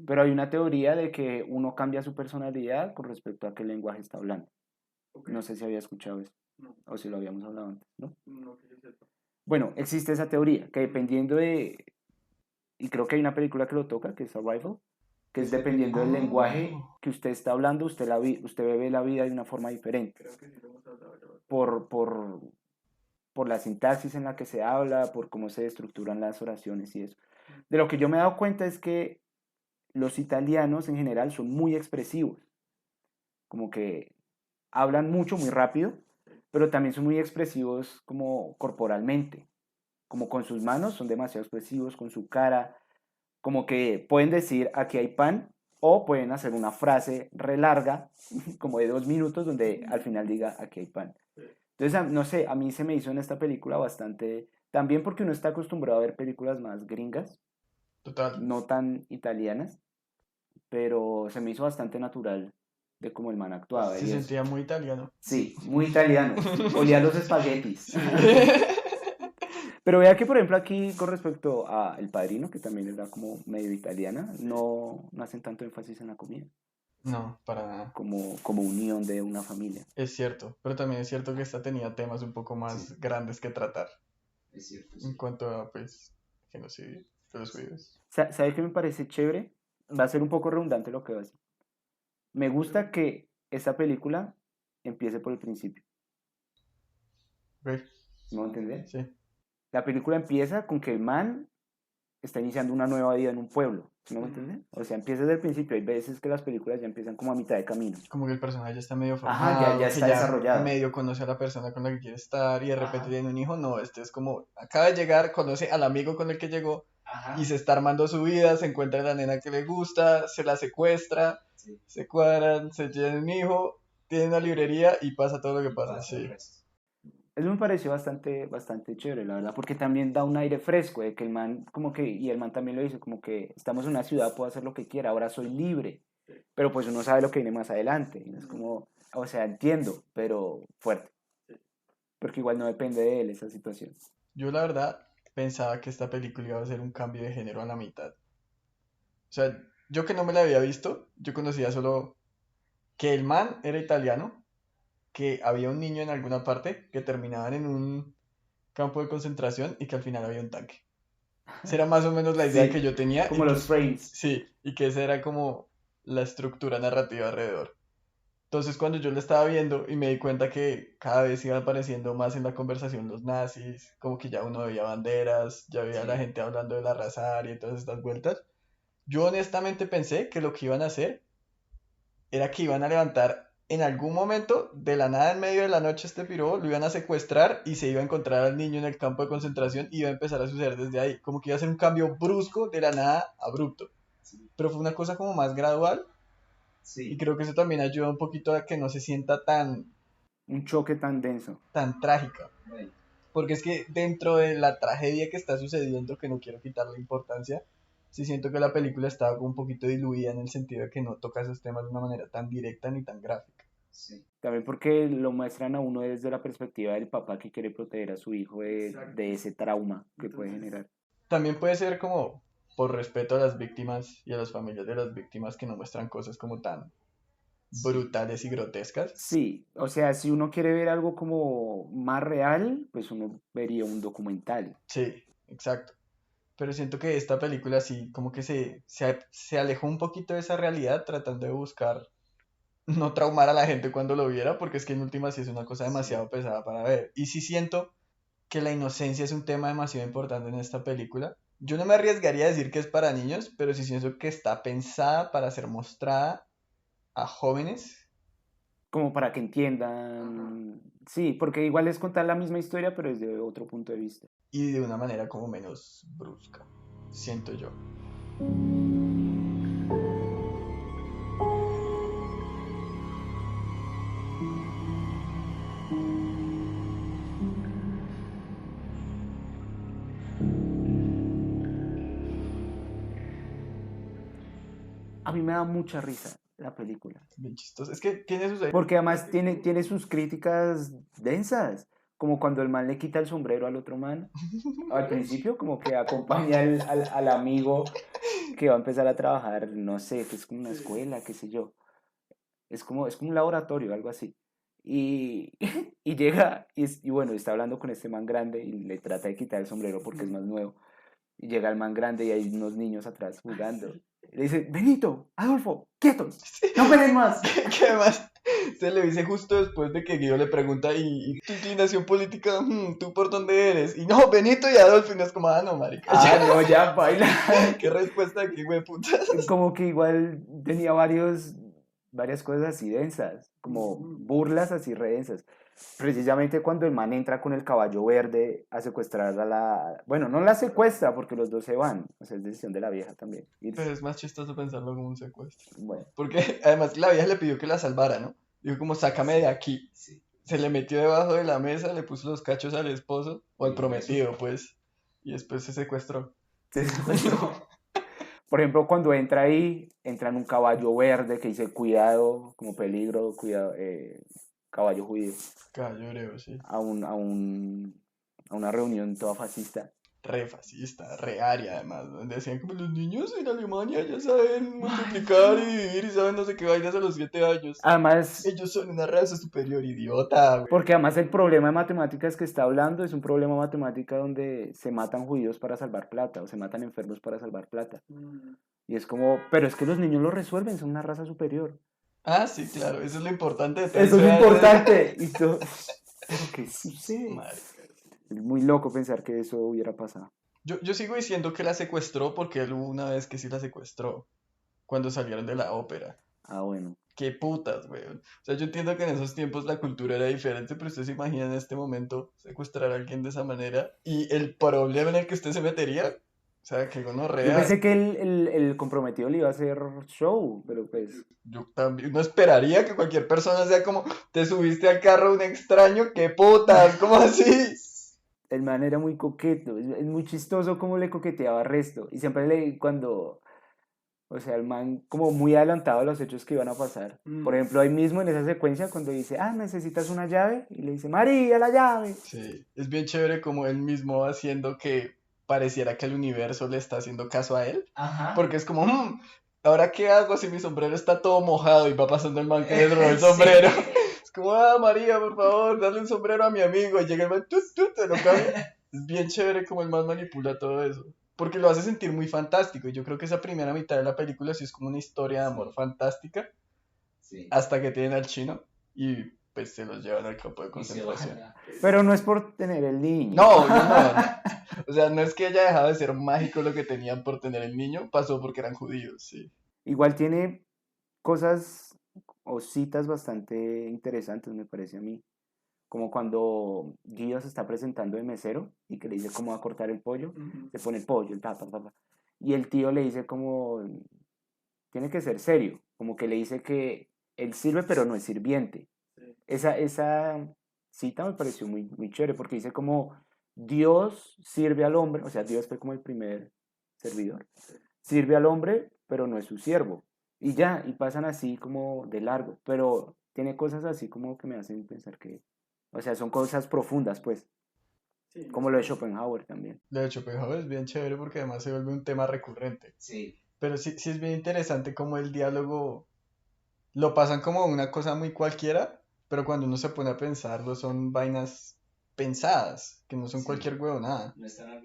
pero hay una teoría de que uno cambia su personalidad con respecto a qué lenguaje está hablando. No sé si había escuchado eso o si lo habíamos hablado antes, ¿no? Bueno, existe esa teoría, que dependiendo de, y creo que hay una película que lo toca, que es Arrival, que es dependiendo del lenguaje que usted está hablando, usted ve la vida de una forma diferente. Por, por, por la sintaxis en la que se habla, por cómo se estructuran las oraciones y eso. De lo que yo me he dado cuenta es que los italianos en general son muy expresivos, como que hablan mucho, muy rápido, pero también son muy expresivos como corporalmente, como con sus manos son demasiado expresivos, con su cara, como que pueden decir aquí hay pan o pueden hacer una frase re larga, como de 2 minutos, donde al final diga aquí hay pan. Entonces, no sé, a mí se me hizo en esta película bastante, también porque uno está acostumbrado a ver películas más gringas, Total. no tan italianas, pero se me hizo bastante natural de cómo el man actuaba Se y eso. sentía muy italiano. Sí, muy italiano, olía los espaguetis. Sí. Pero vea que, por ejemplo, aquí con respecto a El Padrino, que también era como medio italiana, no hacen tanto énfasis en la comida, No, para nada. como unión de una familia. Es cierto, pero también es cierto que esta tenía temas un poco más Sí. grandes que tratar Es cierto, en sí. cuanto a, pues, genocidio de los judíos. ¿Sabe qué me parece chévere? Va a ser un poco redundante lo que va a decir. Me gusta que esta película empiece por el principio. Ok, ¿Me voy a entender? sí. La película empieza con que el man está iniciando una nueva vida en un pueblo. ¿Sí me voy a entender? O sea, empieza desde el principio. Hay veces que las películas ya empiezan como a mitad de camino. Como que el personaje ya está medio Ajá, formado, ya que está ya desarrollado. medio conoce a la persona con la que quiere estar y de repente Ajá. tiene un hijo. No, este es como, acaba de llegar, conoce al amigo con el que llegó Ajá. y se está armando su vida, se encuentra la nena que le gusta, se la secuestra, Sí. se cuadran, se tienen un hijo, tienen una librería y pasa todo lo que pasa, Pasa el sí. resto. Eso me pareció bastante chévere, la verdad, porque también da un aire fresco, de que el man, como que, y el man también lo dice, como que estamos en una ciudad, puedo hacer lo que quiera, ahora soy libre, pero pues uno sabe lo que viene más adelante, y es como, o sea, entiendo, pero fuerte, porque igual no depende de él esa situación. Yo la verdad pensaba que esta película iba a ser un cambio de género a la mitad. O sea, yo que no me la había visto, yo conocía solo que el man era italiano, que había un niño en alguna parte, que terminaban en un campo de concentración y que al final había un tanque. Esa era más o menos la idea que Sí, yo tenía como los frames. sí, y que esa era como la estructura narrativa alrededor. Entonces cuando yo lo estaba viendo y me di cuenta que cada vez iban apareciendo más en la conversación los nazis, como que ya uno veía banderas, ya veía a la Sí. gente hablando de la raza aria y todas estas vueltas, yo honestamente pensé que lo que iban a hacer era que iban a levantar en algún momento, de la nada en medio de la noche este piro, lo iban a secuestrar y se iba a encontrar al niño en el campo de concentración y iba a empezar a suceder desde ahí, como que iba a ser un cambio brusco de la nada abrupto, Sí. pero fue una cosa como más gradual y Sí. creo que eso también ayuda un poquito a que no se sienta Un choque tan denso. tan trágica. Bueno, Porque es que dentro de la tragedia que está sucediendo, que no quiero quitarle importancia, sí siento que la película estaba como un poquito diluida en el sentido de que no toca esos temas de una manera tan directa ni tan gráfica. sí. También porque lo muestran a uno desde la perspectiva del papá que quiere proteger a su hijo de ese trauma que puede generar. También puede ser como por respeto a las víctimas y a las familias de las víctimas que no muestran cosas como tan Sí. brutales y grotescas. Sí, o sea, si uno quiere ver algo como más real, pues uno vería un documental. Sí, exacto. Pero siento que esta película sí, como que se alejó un poquito de esa realidad tratando de buscar no traumar a la gente cuando lo viera, porque es que en última sí es una cosa Sí. demasiado pesada para ver. Y sí siento que la inocencia es un tema demasiado importante en esta película. Yo no me arriesgaría a decir que es para niños, pero sí siento que está pensada para ser mostrada a jóvenes Como para que Ajá. entiendan. Sí, porque igual es contar la misma historia, pero desde otro punto de vista. y de una manera como menos brusca, siento yo. A mí me da mucha risa la película. Bien chistoso. Es que tiene sus... Porque además tiene sus críticas densas. Como cuando el man le quita el sombrero al otro man. Al principio, como que acompaña al amigo que va a empezar a trabajar, no sé, que es como una escuela, qué sé yo. Es como un laboratorio, algo así. Y, y llega, y bueno, está hablando con este man grande y le trata de quitar el sombrero porque es más nuevo. Y llega el man grande y hay unos niños atrás jugando. Y le dice, Benito, Adolfo, quietos, no peleen más. que además se le dice justo después de que Guido le pregunta, ¿y tu inclinación política? ¿Tú por dónde eres? Y no, Benito y Adolfo, y no es como, ah, no, marica, Ah, ya. no, ya, baila. Qué respuesta de qué güey puta. Como que igual tenía varias cosas así densas, como burlas así re densas. Precisamente cuando el man entra con el caballo verde a secuestrar a la... Bueno, no la secuestra porque los dos se van, o sea, es decisión de la vieja también, Pero irse. es más chistoso pensarlo como un secuestro. Bueno, Porque además la vieja le pidió que la salvara, ¿no? Dijo como, sácame de aquí. Sí. Se le metió debajo de la mesa, le puso los cachos al esposo, o al Y por eso. prometido, pues. Y después se secuestró. se secuestró. Por ejemplo, cuando entra ahí, entra en un caballo verde que dice cuidado, como peligro, cuidado, caballo judío, Caballero, sí. a una reunión toda fascista. Re fascista, re aria además, donde decían como los niños en Alemania ya saben multiplicar y dividir y saben no sé qué vainas a los 7 años. Además, Ellos son una raza superior, idiota, güey. porque además el problema de matemáticas que está hablando es un problema de matemática donde se matan judíos para salvar plata o se matan enfermos para salvar plata. Y es como, pero es que los niños lo resuelven, son una raza superior. Ah, sí, claro, eso es lo importante de todo Eso es ese lo arte. importante. Y todo, pero ¿qué sucede? Marica. Es muy loco pensar que eso hubiera pasado. Yo sigo diciendo que la secuestró porque él hubo una vez que sí la secuestró, cuando salieron de la ópera. Ah, bueno. Qué putas, güey. O sea, yo entiendo que en esos tiempos la cultura era diferente, pero usted se imagina en este momento secuestrar a alguien de esa manera y el problema en el que usted se metería. O sea, que Yo gonorrea. pensé que el comprometido le iba a hacer show, pero pues Yo también no esperaría que cualquier persona sea como, te subiste al carro de un extraño, qué putas, ¿cómo así? el man era muy coqueto, es muy chistoso cómo le coqueteaba al resto. Y siempre cuando, o sea, el man como muy adelantado a los hechos que iban a pasar. Por ejemplo, ahí mismo en esa secuencia cuando dice, necesitas una llave, y le dice, María, la llave. Sí, es bien chévere como él mismo va haciendo que pareciera que el universo le está haciendo caso a él. Ajá. Porque es como, ¿ahora qué hago si mi sombrero está todo mojado y va pasando el man que le robó el Sí. sombrero? Es como, María, por favor, dale un sombrero a mi amigo. Y llega el man, te lo cambia. Es bien chévere como el man manipula todo eso. Porque lo hace sentir muy fantástico. Y yo creo que esa primera mitad de la película sí es como una historia de amor Sí. fantástica. Sí. Hasta que tienen al chino y pues se los llevan al campo de Y se concentración. baja. Pero no es por tener el niño. No, yo no. O sea, no es que haya dejado de ser mágico lo que tenían por tener el niño, pasó porque eran judíos, sí. Igual tiene cosas o citas bastante interesantes, me parece a mí. Como cuando Guido se está presentando de mesero y que le dice cómo va a cortar el pollo, se pone el pollo, el ta. Y el tío le dice como, tiene que ser serio, como que le dice que él sirve pero no es sirviente. Esa cita me pareció muy chévere porque dice como Dios sirve al hombre, o sea, Dios fue como el primer servidor, sirve al hombre pero no es su siervo. Y ya, y pasan así como de largo, pero tiene cosas así como que me hacen pensar que, o sea, son cosas profundas, pues, como lo de Schopenhauer también. Lo de Schopenhauer es bien chévere porque además se vuelve un tema recurrente. Sí. Pero sí, sí es bien interesante como el diálogo lo pasan como una cosa muy cualquiera, pero cuando uno se pone a pensarlo son vainas pensadas, que no son Sí. cualquier huevonada. No es tan Es,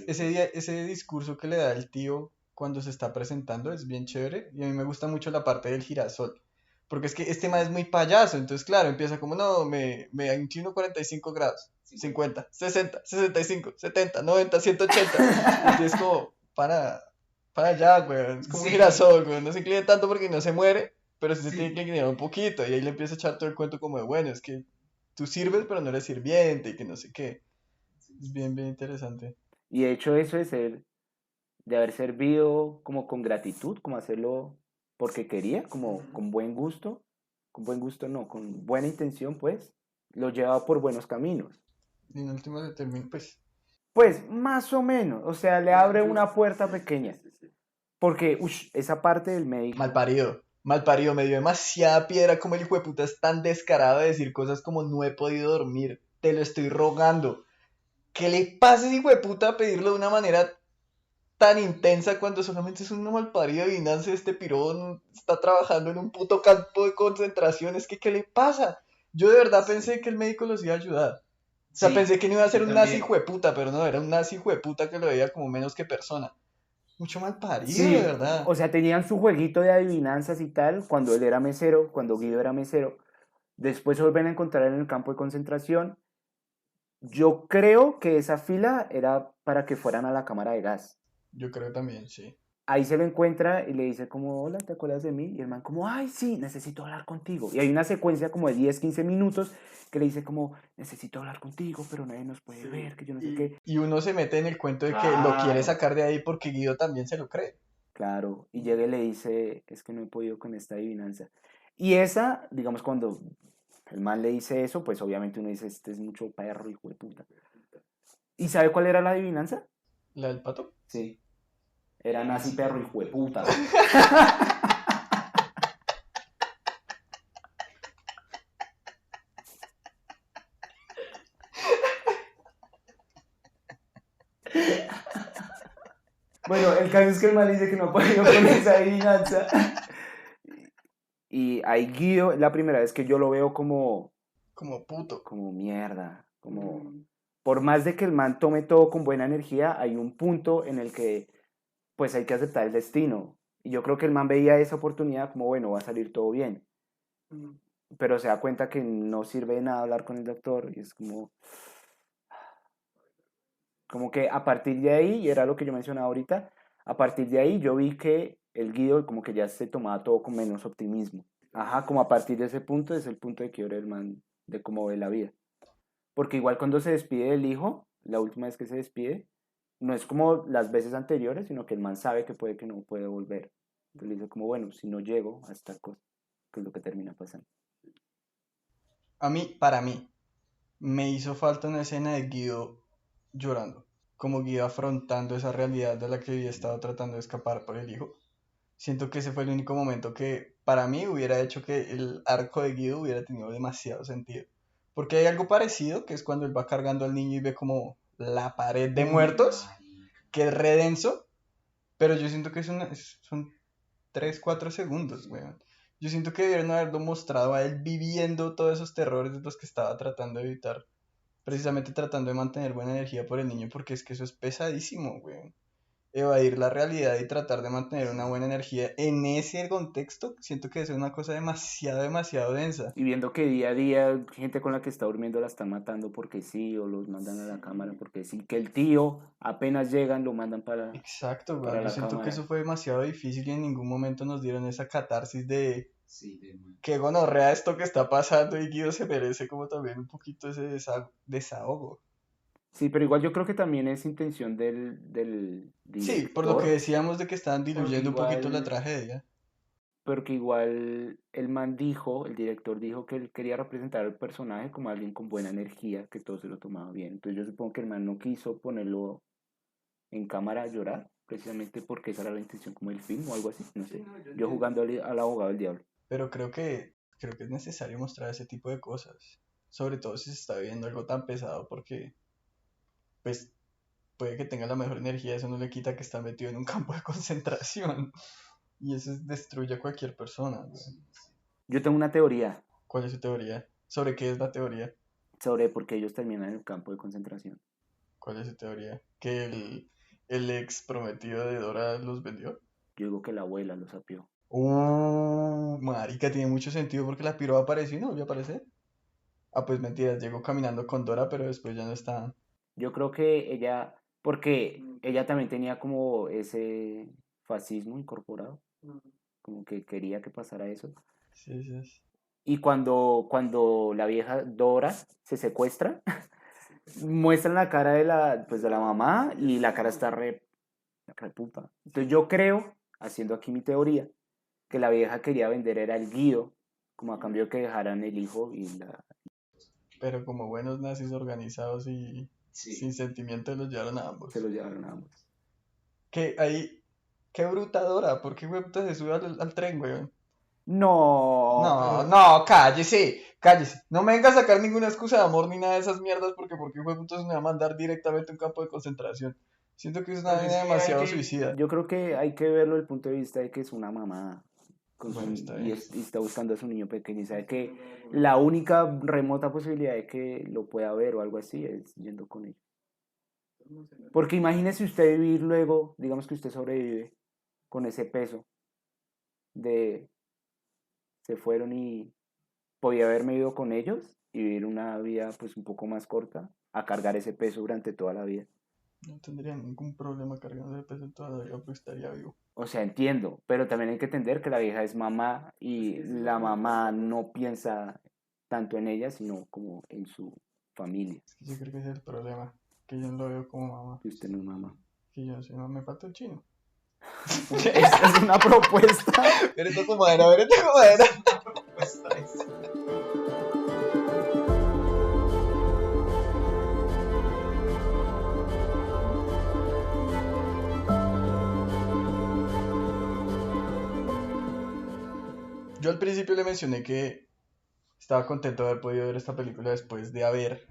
arbitrario. ese discurso que le da el tío cuando se está presentando es bien chévere y a mí me gusta mucho la parte del girasol. Porque es que este man es muy payaso, entonces claro, empieza como, no, me inclino 45 grados, 50, 60, 65, 70, 90, 180. Y es como, para allá, güey, es como un Sí. girasol, güey, no se incline tanto porque no se muere, pero sí se Sí. tiene que inclinar un poquito. Y ahí le empieza a echar todo el cuento como de, bueno, es que tú sirves pero no eres sirviente y que no sé qué. Es bien, bien interesante. Y de hecho eso de haber servido como con gratitud, como hacerlo porque quería, como con buen gusto no, con buena intención, pues, lo lleva por buenos caminos. Y en último se termina, pues, Pues más o menos, o sea, le abre una puerta pequeña, porque esa parte del mal médico, parido. Mal parido, me dio demasiada piedra como el hijo de puta es tan descarado de decir cosas como no he podido dormir, te lo estoy rogando. ¿Qué le pasa a ese hijo de puta a pedirlo de una manera tan intensa cuando solamente es un mal parido y nace este pirón, está trabajando en un puto campo de concentración? Es que, ¿qué le pasa? Yo de verdad pensé que el médico los iba a ayudar. O sea, Sí, pensé que no iba a ser yo un nazi también. hijo de puta, pero no, era un nazi hijo de puta que lo veía como menos que persona. Mucho mal parido, de sí, verdad. o sea, tenían su jueguito de adivinanzas y tal, cuando él era mesero, cuando Guido era mesero, después se vuelven a encontrar en el campo de concentración. Yo creo que esa fila era para que fueran a la cámara de gas. Yo creo también, sí. Ahí se lo encuentra y le dice como, hola, ¿te acuerdas de mí? Y el man como, ay, sí, necesito hablar contigo. Y hay una secuencia como de 10 15 minutos que le dice como, necesito hablar contigo, pero nadie nos puede ver, que yo no sé qué. Y uno se mete en el cuento de que lo quiere Claro. sacar de ahí porque Guido también se lo cree. Claro, y llega y le dice, es que no he podido con esta adivinanza. Y esa, digamos, cuando el man le dice eso, pues obviamente uno dice, este es mucho perro, hijo de puta. ¿Y sabe cuál era la adivinanza? ¿La del pato? Sí, era nazi perro, hijo de puta. Bueno, el caso es que el man dice que no ha podido con esa adivinanza. Y ahí Guido, la primera vez que yo lo veo Como puto. como mierda, como... Por más de que el man tome todo con buena energía, hay un punto en el que pues hay que aceptar el destino. Y yo creo que el man veía esa oportunidad como, bueno, va a salir todo bien. Pero se da cuenta que no sirve de nada hablar con el doctor y es como que a partir de ahí, y era lo que yo mencionaba ahorita, a partir de ahí yo vi que el Guido como que ya se tomaba todo con menos optimismo. Ajá, como a partir de ese punto es el punto de quiebre del man, de cómo ve la vida. Porque igual cuando se despide del hijo, la última vez que se despide, no es como las veces anteriores, sino que el man sabe que puede que no puede volver. Entonces le dice como, bueno, si no llego a esta cosa, que es lo que termina pasando. Para mí, me hizo falta una escena de Guido llorando, como Guido afrontando esa realidad de la que había estado tratando de escapar por el hijo. Siento que ese fue el único momento que para mí hubiera hecho que el arco de Guido hubiera tenido demasiado sentido. Porque hay algo parecido, que es cuando él va cargando al niño y ve como la pared de muertos, Marica. que es redenso, pero yo siento que son 3 4 segundos, weón. Yo siento que debieron haberlo mostrado a él viviendo todos esos terrores de los que estaba tratando de evitar, precisamente tratando de mantener buena energía por el niño, porque es que eso es pesadísimo, weón. Evadir la realidad y tratar de mantener una buena energía en ese contexto, siento que es una cosa demasiado, demasiado densa. Y viendo que día a día gente con la que está durmiendo la están matando porque sí, o los mandan a la cámara porque sí, que el tío apenas llegan lo mandan Exacto, para weón. Yo la siento que eso cámara. fue demasiado difícil y en ningún momento nos dieron esa catarsis de Sí, de man. qué gonorrea esto que está pasando y Guido se merece como también un poquito ese desahogo. Sí, pero igual yo creo que también es intención del Sí, por lo que director, decíamos de que estaban porque diluyendo un poquito la igual, tragedia. porque igual el man dijo, el director dijo que él quería representar al personaje como alguien con buena energía, que todo se lo tomaba bien. Entonces yo supongo que el man no quiso ponerlo en cámara a llorar, precisamente porque esa era la intención como del film o algo así, no Sí, sé. no, yo Yo entiendo. jugando al abogado del diablo. Pero creo que es necesario mostrar ese tipo de cosas. Sobre todo si se está viendo algo tan pesado porque, pues, puede que tenga la mejor energía, eso no le quita que está metido en un campo de concentración. Y eso destruye a cualquier persona, güey. Sí, sí. Yo tengo una teoría ¿Cuál es su teoría? ¿Sobre qué es la teoría? sobre por qué ellos terminan en el campo de concentración. ¿Cuál es su teoría? ¿Que el ex prometido de Dora los vendió? Yo digo que la abuela lo sapió. Marica, tiene mucho sentido porque la piroa apareció y no volvió a aparecer. Ah, pues mentiras, llegó caminando con Dora, pero después ya no está. Yo creo que ella, porque ella también tenía como ese fascismo incorporado, como que quería que pasara eso. Sí, sí, sí. Y cuando la vieja Dora se secuestra, muestran la cara pues de la mamá y la cara está la cara de puta. Entonces yo creo, haciendo aquí mi teoría, que la vieja quería vender era el Guido, como a cambio que dejaran el hijo y Pero como buenos nazis organizados y Sí. sin sentimiento los llevaron a ambos. se los llevaron a ambos. Que ahí, qué bruta Dora, ¿por qué güey puta se sube al tren, güey? No, No, no, cállese, cállese. No me venga a sacar ninguna excusa de amor ni nada de esas mierdas porque hijo de puta se me va a mandar directamente a un campo de concentración. Siento que es una Pues es vaina que hay demasiado que. suicida. yo creo que hay que verlo desde el punto de vista de que es una mamá Bueno, está y, bien. y está buscando a su niño pequeño y sabe que la única remota posibilidad de que lo pueda ver o algo así es yendo con ella. Porque imagínese usted vivir luego, digamos que usted sobrevive con ese peso de se fueron y podía haberme ido con ellos y vivir una vida pues un poco más corta a cargar ese peso durante toda la vida. No tendría ningún problema cargando de peso toda la vida porque estaría vivo. O sea, entiendo, pero también hay que entender que la vieja es mamá y la mamá no piensa tanto en ella, sino como en su familia, Es que yo creo que ese es el problema. Que yo no lo veo como mamá. que usted no es mamá. Que yo no sé, no me falta el chino. Esta es una propuesta. Eres tu comadera, eres tu comadera. Pues nice. Yo al principio le mencioné que estaba contento de haber podido ver esta película después de haber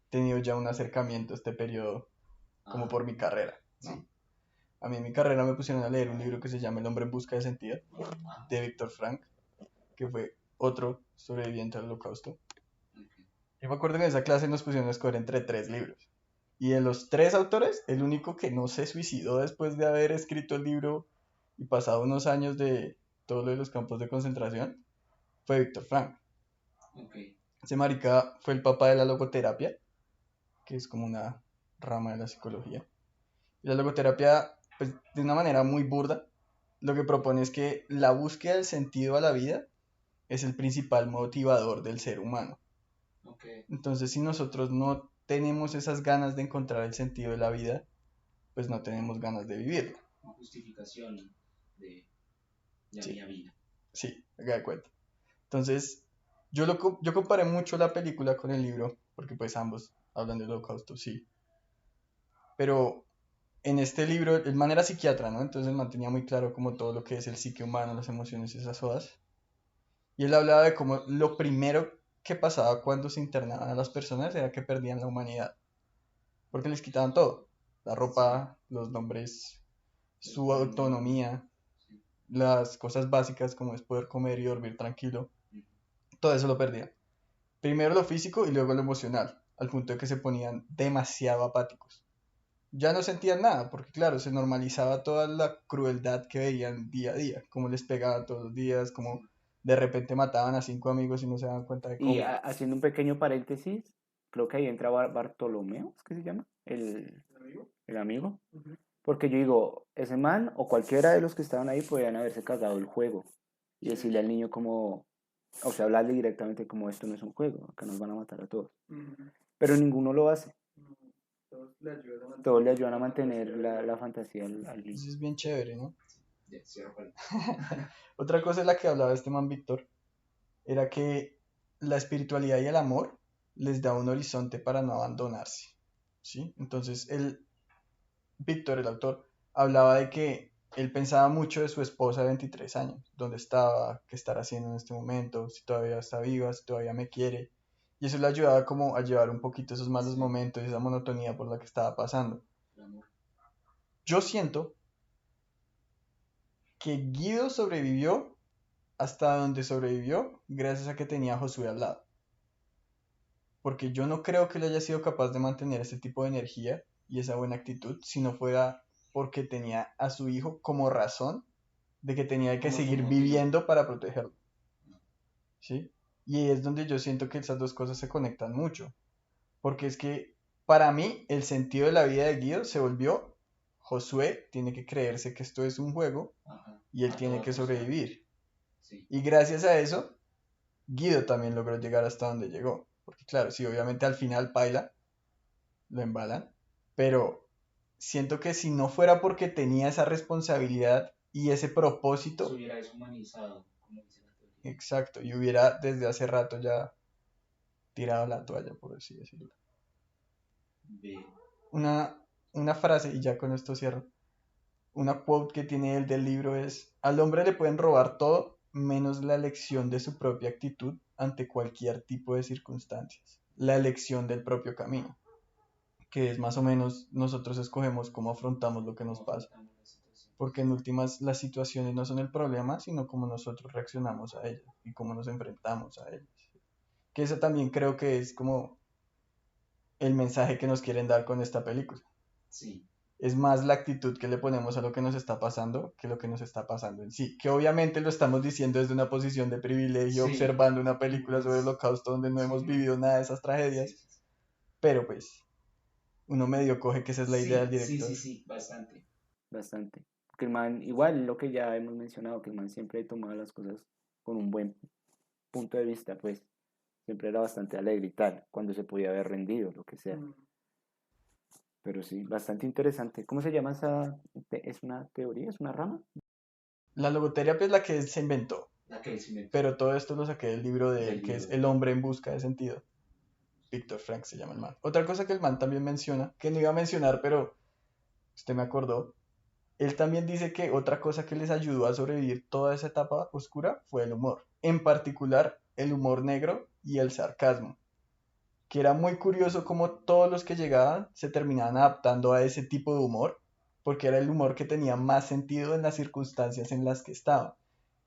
tenido ya un acercamiento a este periodo como por mi carrera, ¿no? Sí. A mí en mi carrera me pusieron a leer un libro que se llama El hombre en busca de sentido, de Víctor Frank, que fue otro sobreviviente al holocausto. Ok. Y me acuerdo que en esa clase nos pusieron a escoger entre 3 libros. Y de los 3 autores, el único que no se suicidó después de haber escrito el libro y pasado unos años de todo lo de los campos de concentración fue Víctor Frank. Ok. Ese marica fue el papá de la logoterapia, que es como una rama de la psicología. Y la logoterapia, pues de una manera muy burda, lo que propone es que la búsqueda del sentido a la vida es el principal motivador del ser humano. Ok. Entonces, si nosotros no tenemos esas ganas de encontrar el sentido de la vida, pues no tenemos ganas de vivirlo. Una justificación de la Sí, mía vida. sí, haga de cuenta. Entonces, yo comparé mucho la película con el libro, porque pues ambos hablan del holocausto, sí. Pero en este libro, el man era psiquiatra, ¿no? Entonces el man tenía muy claro como todo lo que es el psique humano, las emociones y esas cosas. Y él hablaba de cómo lo primero que pasaba cuando se internaban a las personas era que perdían la humanidad, porque les quitaban todo, la ropa, los nombres, su autonomía, Sí. las cosas básicas como es poder comer y dormir tranquilo, todo eso lo perdían. Primero lo físico y luego lo emocional, al punto de que se ponían demasiado apáticos. Ya no sentían nada, porque claro, se normalizaba toda la crueldad que veían día a día, como les pegaban todos los días, como de repente mataban a 5 amigos y no se daban cuenta de Y cómo. haciendo un pequeño paréntesis, creo que ahí entra Bartolomeo, ¿es que se llama? El amigo. Porque yo digo, ese man o cualquiera de los que estaban ahí podían haberse cagado el juego y decirle al niño como, o sea, hablarle directamente como esto no es un juego, acá nos van a matar a todos. Pero ninguno lo hace. Todos le ayudan a mantener la fantasía al niño. Eso es bien chévere, ¿no? Ya, cierro para Otra cosa de la que hablaba este man Víctor era que la espiritualidad y el amor les da un horizonte para no abandonarse, ¿sí? Entonces, Víctor, el autor, hablaba de que él pensaba mucho de su esposa de 23 años, dónde estaba, qué estará haciendo en este momento, si todavía está viva, si todavía me quiere. Y eso le ayudaba como a llevar un poquito esos malos Sí. momentos y esa monotonía por la que estaba pasando. el amor. Yo siento que Guido sobrevivió hasta donde sobrevivió gracias a que tenía a Josué al lado. Porque yo no creo que él haya sido capaz de mantener ese tipo de energía y esa buena actitud si no fuera porque tenía a su hijo como razón de que tenía que Como su seguir motivo. viviendo para protegerlo, ¿sí? Y es donde yo siento que esas dos cosas se conectan mucho, porque es que para mí el sentido de la vida de Guido se volvió: Josué tiene que creerse que esto es un juego Ajá. y él A tiene toda que costa. sobrevivir. Sí. Y gracias a eso, Guido también logró llegar hasta donde llegó. Porque claro, sí, obviamente al final Paila lo embalan, pero siento que si no fuera porque tenía esa responsabilidad y ese Se propósito, hubiera deshumanizado, como dice la teoría. exacto, y hubiera desde hace rato ya tirado la toalla, por así decirlo. Ve. Una, una frase, y ya con esto cierro, una quote que tiene él del libro es: al hombre le pueden robar todo menos la elección de su propia actitud ante cualquier tipo de circunstancias, la elección del propio camino, que es más o menos nosotros escogemos cómo afrontamos lo que nos Cómo pasa, afrontamos las situaciones. porque en últimas las situaciones no son el problema, sino cómo nosotros reaccionamos a ellas y cómo nos enfrentamos a ellas. Que eso también creo que es como el mensaje que nos quieren dar con esta película. Sí. Es más la actitud que le ponemos a lo que nos está pasando que lo que nos está pasando en sí. Que obviamente lo estamos diciendo desde una posición de privilegio, Sí. observando una película sobre el Pues, holocausto donde no sí. hemos vivido nada de esas Sí, tragedias, sí, sí. pero pues uno medio coge que esa es la idea del Sí, sí, sí, director. sí, bastante. Bastante. Que el man, igual lo que ya hemos mencionado, que el man siempre tomaba las cosas con un buen punto de vista, pues siempre era bastante alegre y tal, cuando se podía haber rendido, lo que sea. Pero sí, bastante interesante. ¿Cómo se llama esa? ¿Es una teoría? ¿Es una rama? La logoterapia es la que él se inventó, La que él se inventó pero todo esto lo saqué del libro de del él, que es libro. El hombre en busca de sentido. Víctor Frank se llama el man. Otra cosa que el man también menciona, que no iba a mencionar, pero usted me acordó, él también dice que otra cosa que les ayudó a sobrevivir toda esa etapa oscura fue el humor, en particular el humor negro y el sarcasmo, que era muy curioso cómo todos los que llegaban se terminaban adaptando a ese tipo de humor, porque era el humor que tenía más sentido en las circunstancias en las que estaban.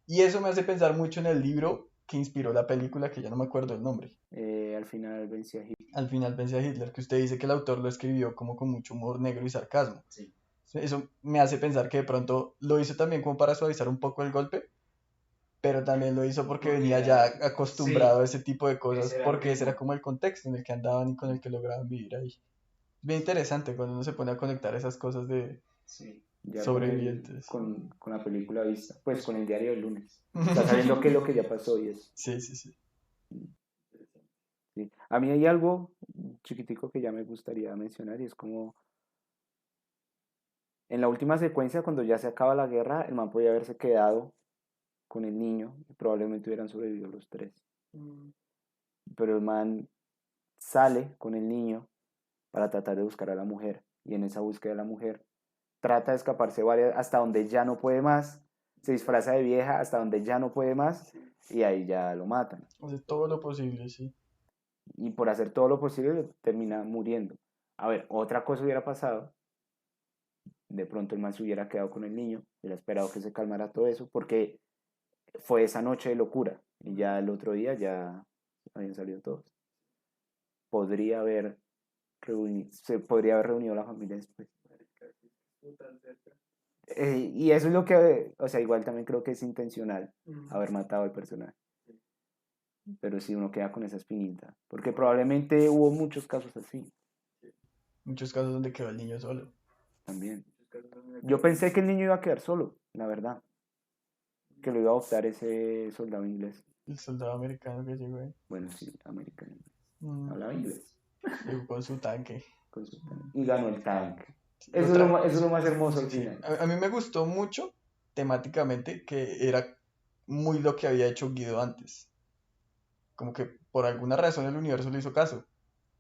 Y eso me hace pensar mucho en el libro que inspiró la película, que ya no me acuerdo el nombre. Al final vencía Hitler. Al final pensé a Hitler, que usted dice que el autor lo escribió como con mucho humor negro y sarcasmo. Sí. Eso me hace pensar que de pronto lo hizo también como para suavizar un poco el golpe, pero también lo hizo porque Porque venía ya era, acostumbrado sí, a ese tipo de cosas, ese era el porque ese era ritmo. como el contexto en el que andaban y con el que lograban vivir ahí. Es bien interesante cuando uno se pone a conectar esas cosas de Sí. Ya sobrevivientes. con la película vista, pues con el diario del lunes. Ya Sí, sabiendo qué es lo que ya pasó y eso. sí, sí. Sí. A mí hay algo chiquitico que ya me gustaría mencionar y es como En la última secuencia, cuando ya se acaba la guerra, el man podía haberse quedado con el niño y probablemente hubieran sobrevivido los tres. Pero el man sale con el niño para tratar de buscar a la mujer. Y en esa búsqueda de la mujer trata de escaparse hasta donde ya no puede más. Se disfraza de vieja hasta donde ya no puede más y ahí ya lo matan. Hace todo lo posible, sí. Y por hacer todo lo posible termina muriendo. A ver, otra cosa hubiera pasado. De pronto el man se hubiera quedado con el niño, hubiera esperado que se calmara todo eso, porque fue esa noche de locura. Y ya el otro día ya habían salido todos. Se podría haber reunido la familia después. Y eso es lo que, o sea, igual también creo que es intencional haber matado al personaje. Pero sí uno queda con esa espinita. Porque probablemente hubo muchos casos así Muchos casos donde quedó el niño solo. también. Yo pensé que el niño iba a quedar solo, la verdad. Que lo iba a adoptar ese soldado inglés. El soldado americano que llegó ahí. Bueno, sí, americano. Mm, Hablaba inglés. Llegó con su tanque. Y ganó el tanque. Sí, Eso es lo más hermoso al sí. final. A mí me gustó mucho temáticamente que era muy lo que había hecho Guido antes. Como que por alguna razón el universo le hizo caso.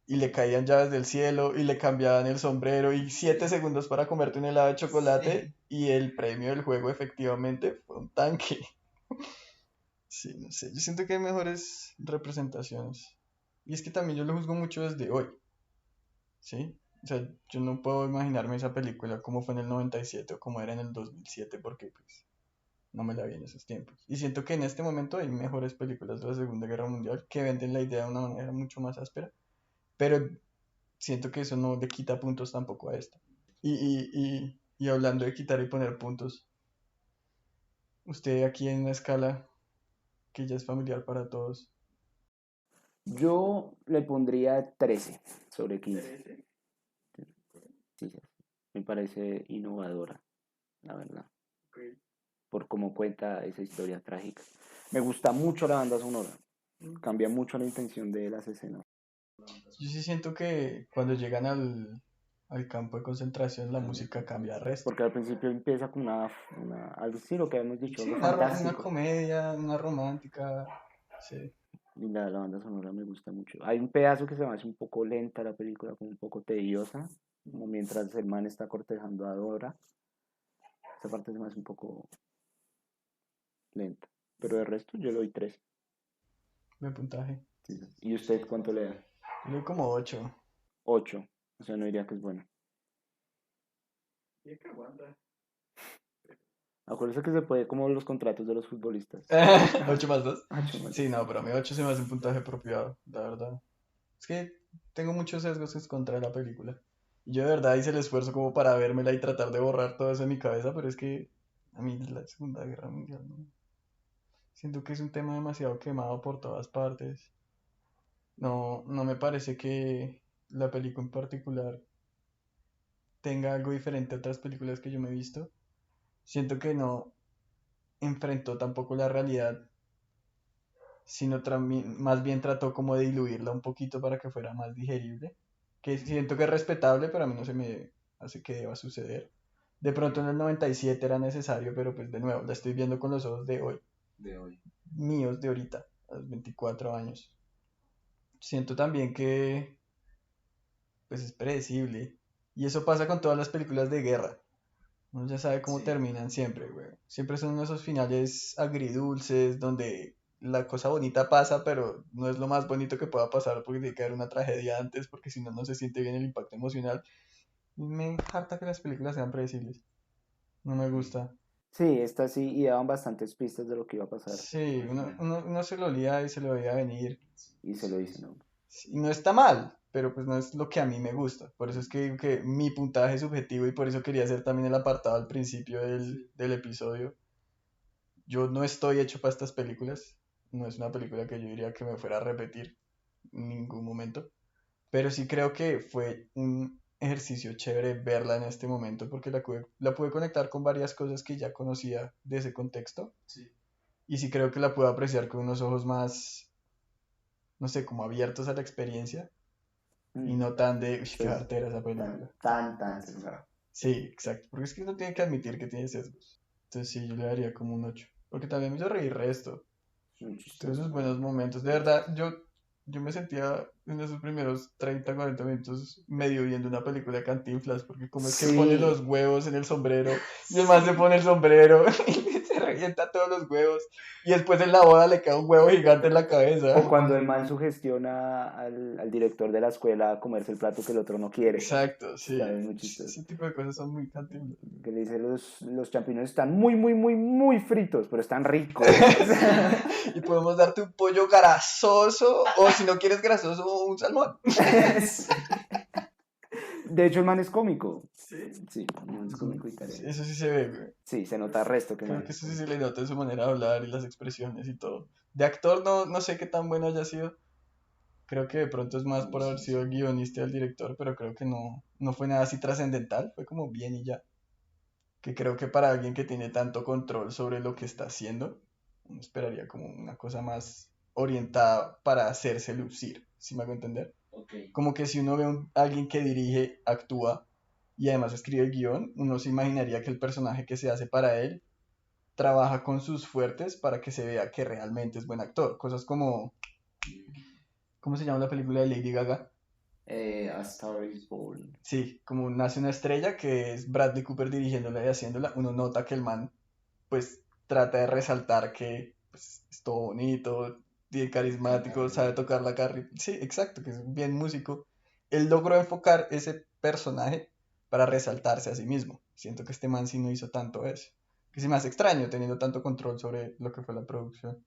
Y le caían llaves del cielo y le cambiaban el sombrero y 7 segundos para comerte un helado de chocolate y el premio del juego efectivamente fue un tanque. Sí, no sé, yo siento que hay mejores representaciones. Y es que también yo lo juzgo mucho desde hoy, ¿sí? O sea, yo no puedo imaginarme esa película como fue en el 97 o como era en el 2007 porque pues no me la vi en esos tiempos. Y siento que en este momento hay mejores películas de la Segunda Guerra Mundial que venden la idea de una manera mucho más áspera, pero siento que eso no le quita puntos tampoco a esta. Y hablando de quitar y poner puntos, usted aquí en una escala que ya es familiar para todos. Yo le pondría 13 sobre 15. Sí, me parece innovadora, la verdad. Por cómo cuenta esa historia trágica. Me gusta mucho la banda sonora. Cambia mucho la intención de las escenas. Yo sí siento que cuando llegan al campo de concentración la música cambia al resto. Porque al principio empieza con algo así, lo que habíamos dicho, Sí, algo una fantástico. comedia, una romántica, sí. Y la banda sonora me gusta mucho. Hay un pedazo que se me hace un poco lenta la película, como un poco tediosa, como mientras el man está cortejando a Dora. Esa parte se me hace un poco lenta. Pero de resto yo le doy 3. Buen puntaje. Sí. ¿Y usted cuánto le da? Yo le doy como 8. 8. O sea, no diría que es bueno. Acuérdese que se puede como los contratos de los futbolistas. 8 más 2. 8 más. Sí, no, pero a mí 8 se me hace un puntaje apropiado, la verdad. Es que tengo muchos sesgos en contra de la película. Y yo de verdad hice el esfuerzo como para vérmela y tratar de borrar todo eso en mi cabeza, pero es que a mí la Segunda Guerra Mundial, ¿no? Siento que es un tema demasiado quemado por todas partes. No, no me parece que la película en particular tenga algo diferente a otras películas que yo me he visto. Siento que no enfrentó tampoco la realidad, sino más bien trató como de diluirla un poquito para que fuera más digerible. Que siento que es respetable, pero a mí no se me hace que deba suceder. De pronto en el 97 era necesario, pero pues de nuevo, la estoy viendo con los ojos de hoy, De hoy. míos de ahorita, a los 24 años. Siento también que pues es predecible. Y eso pasa con todas las películas de guerra. Uno ya sabe cómo Sí. terminan siempre, güey. Siempre son esos finales agridulces donde la cosa bonita pasa, pero no es lo más bonito que pueda pasar porque tiene que haber una tragedia antes, porque si no, no se siente bien el impacto emocional. Y me harta que las películas sean predecibles. No me gusta. Sí, esta sí, y daban bastantes pistas de lo que iba a pasar. Sí, uno se lo olía y se lo veía venir. Y se lo dicen, ¿no? Y no está mal, pero pues no es lo que a mí me gusta. Por eso es que digo que mi puntaje es subjetivo y por eso quería hacer también el apartado al principio del episodio. Yo no estoy hecho para estas películas. No es una película que yo diría que me fuera a repetir en ningún momento. Pero sí creo que fue un ejercicio chévere verla en este momento porque la pude conectar con varias cosas que ya conocía de ese contexto. Sí. Y sí creo que la puedo apreciar con unos ojos más, no sé, como abiertos a la experiencia y no tan de, uy, qué Entonces, jartera esa película. tan cerrado. Sí, exacto. Porque es que uno tiene que admitir que tiene sesgos. Entonces sí, yo le daría como un 8. Porque también me hizo reír resto. Muy Tuve chistoso. esos buenos momentos. De verdad, yo me sentía en esos primeros 30, 40 minutos medio viendo una película de Cantinflas. Porque como es que pone Sí, los huevos en el sombrero. Y el man se pone el sombrero y se revienta todos los huevos. Y después en la boda le cae un huevo gigante en la o cabeza. cuando el man sugestiona al director de la escuela a comerse el plato que el otro no quiere. Exacto, sí. También muy chistoso. Ese tipo de cosas son muy Cantinflas. Que le dice los champiñones están muy, muy, muy, muy fritos, pero están ricos. Y podemos darte un pollo grasoso, o si no quieres grasoso, un salmón. De hecho, el man es cómico. Sí. Sí, el man es cómico italiano. Eso sí se ve, güey. Sí, se nota resto que el Creo man que es eso sí se cómico. le nota en su manera de hablar y las expresiones y todo. De actor no sé qué tan bueno haya sido. Creo que de pronto es más No, por haber sí, sido sí. el guionista y el director, pero creo que no fue nada así trascendental. Fue como bien y ya. Que creo que para alguien que tiene tanto control sobre lo que está haciendo, uno esperaría como una cosa más orientada para hacerse lucir, ¿sí me hago entender? Ok. Como que si uno ve a alguien que dirige, actúa y además escribe el guión, uno se imaginaría que el personaje que se hace para él trabaja con sus fuertes para que se vea que realmente es buen actor. Cosas como, ¿cómo se llama la película de Lady Gaga? A Star is Born. Sí, como Nace una estrella, que es Bradley Cooper dirigiéndola y haciéndola, uno nota que el man pues trata de resaltar que pues, es todo bonito, bien Canta carismático, re sabe bien. tocar la guitarra. Sí, exacto, que es bien músico. Él logró enfocar ese personaje para resaltarse a sí mismo. Siento que este man sí no hizo tanto eso. Que se me hace extraño teniendo tanto control sobre lo que fue la producción.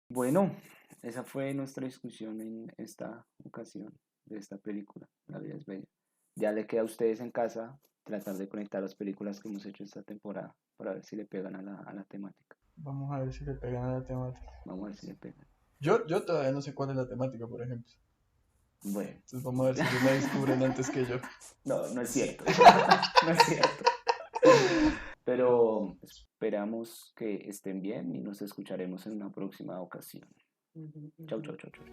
Bueno, esa fue nuestra discusión en esta ocasión de esta película, La vida es bella. Ya le queda a ustedes en casa tratar de conectar las películas que hemos hecho esta temporada para ver si le pegan a la temática. Vamos a ver si le pegan a la temática. Vamos a ver si le pegan. Yo todavía no sé cuál es la temática, por ejemplo. Bueno, Entonces vamos a ver si ellos la descubren antes que yo. no es cierto. No es cierto. Pero esperamos que estén bien y nos escucharemos en una próxima ocasión. Chau, chau, chau, chau.